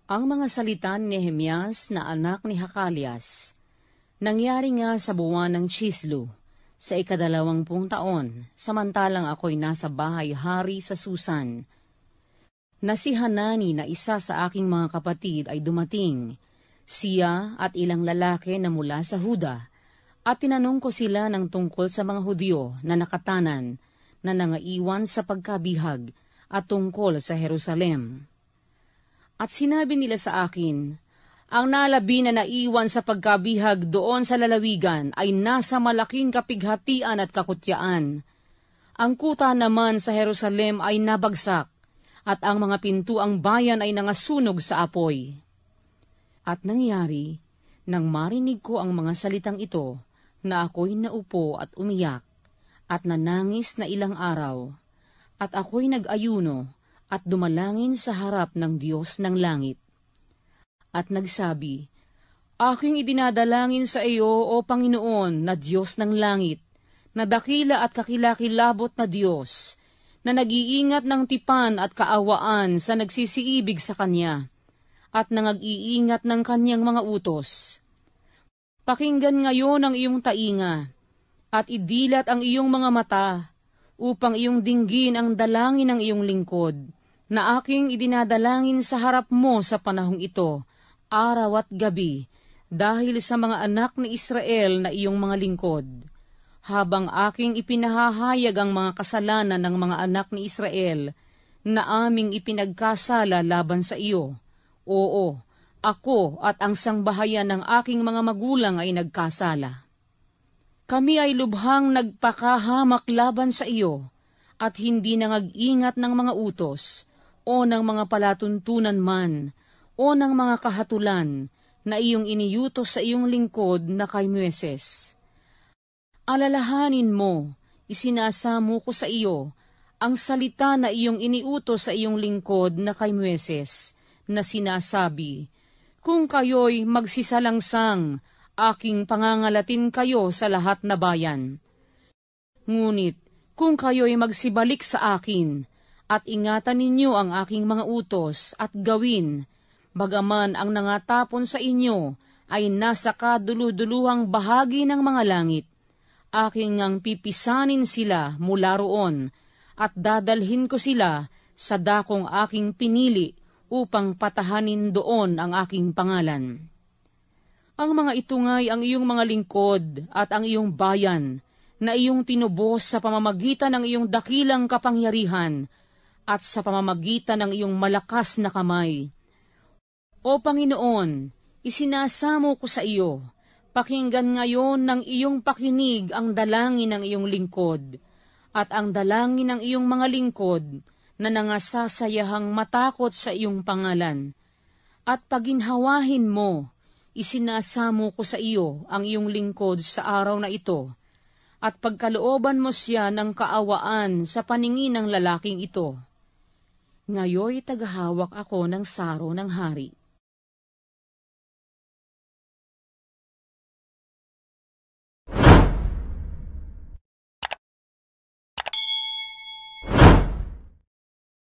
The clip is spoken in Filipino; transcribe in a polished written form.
Ang mga salita ni Nehemias na anak ni Hakalias, nangyari nga sa buwan ng Chislu, sa 22 taon, samantalang ako'y nasa bahay-hari sa Susan, na si Hanani na isa sa aking mga kapatid ay dumating, siya at ilang lalaki na mula sa Huda, at tinanong ko sila ng tungkol sa mga Hudyo na nakatanan, na nangaiwan sa pagkabihag, at tungkol sa Jerusalem. At sinabi nila sa akin, ang nalabi na naiwan sa pagkabihag doon sa lalawigan ay nasa malaking kapighatian at kakutyaan. Ang kuta naman sa Jerusalem ay nabagsak, at ang mga pintuang bayan ay nangasunog sa apoy. At nangyari, nang marinig ko ang mga salitang ito, na ako'y naupo at umiyak, at nanangis na ilang araw, at ako'y nag-ayuno, at dumalangin sa harap ng Diyos ng langit. At nagsabi, aking idinadalangin sa iyo, O Panginoon, na Diyos ng langit, na dakila at kakilakilabot na Diyos, na nag-iingat ng tipan at kaawaan sa nagsisiibig sa Kanya, at nangag-iingat ng Kanyang mga utos. Pakinggan ngayon ang iyong tainga, at idilat ang iyong mga mata, upang iyong dinggin ang dalangin ng iyong lingkod, na aking idinadalangin sa harap mo sa panahong ito, araw at gabi, dahil sa mga anak ni Israel na iyong mga lingkod. Habang aking ipinahahayag ang mga kasalanan ng mga anak ni Israel, na aming ipinagkasala laban sa iyo. Oo, ako at ang sangbahayan ng aking mga magulang ay nagkasala. Kami ay lubhang nagpakahamak laban sa iyo, at hindi nangag-ingat ng mga utos, o ng mga palatuntunan man, o ng mga kahatulan, na iyong iniyutos sa iyong lingkod na kay Moises. Alalahanin mo, isinasamo ko sa iyo, ang salita na iyong iniutos sa iyong lingkod na kay Moises, na sinasabi, kung kayo'y magsisalangsang, aking pangangalatin kayo sa lahat na bayan. Ngunit, kung kayo'y magsibalik sa akin, at ingatan ninyo ang aking mga utos at gawin, bagaman ang nangatapon sa inyo ay nasa kaduluduluhang bahagi ng mga langit, aking ngang pipisanin sila mula roon, at dadalhin ko sila sa dakong aking pinili upang patahanin doon ang aking pangalan. Ang mga ito nga'y ang iyong mga lingkod at ang iyong bayan, na iyong tinubos sa pamamagitan ng iyong dakilang kapangyarihan, at sa pamamagitan ng iyong malakas na kamay. O Panginoon, isinasamo ko sa iyo, pakinggan ngayon ng iyong pakinig ang dalangin ng iyong lingkod, at ang dalangin ng iyong mga lingkod, na nangasasayahang matakot sa iyong pangalan. At paginhawahin mo, isinasamo ko sa iyo ang iyong lingkod sa araw na ito, at pagkalooban mo siya ng kaawaan sa paningin ng lalaking ito. Ngayoy tagahawak ako ng saro ng hari.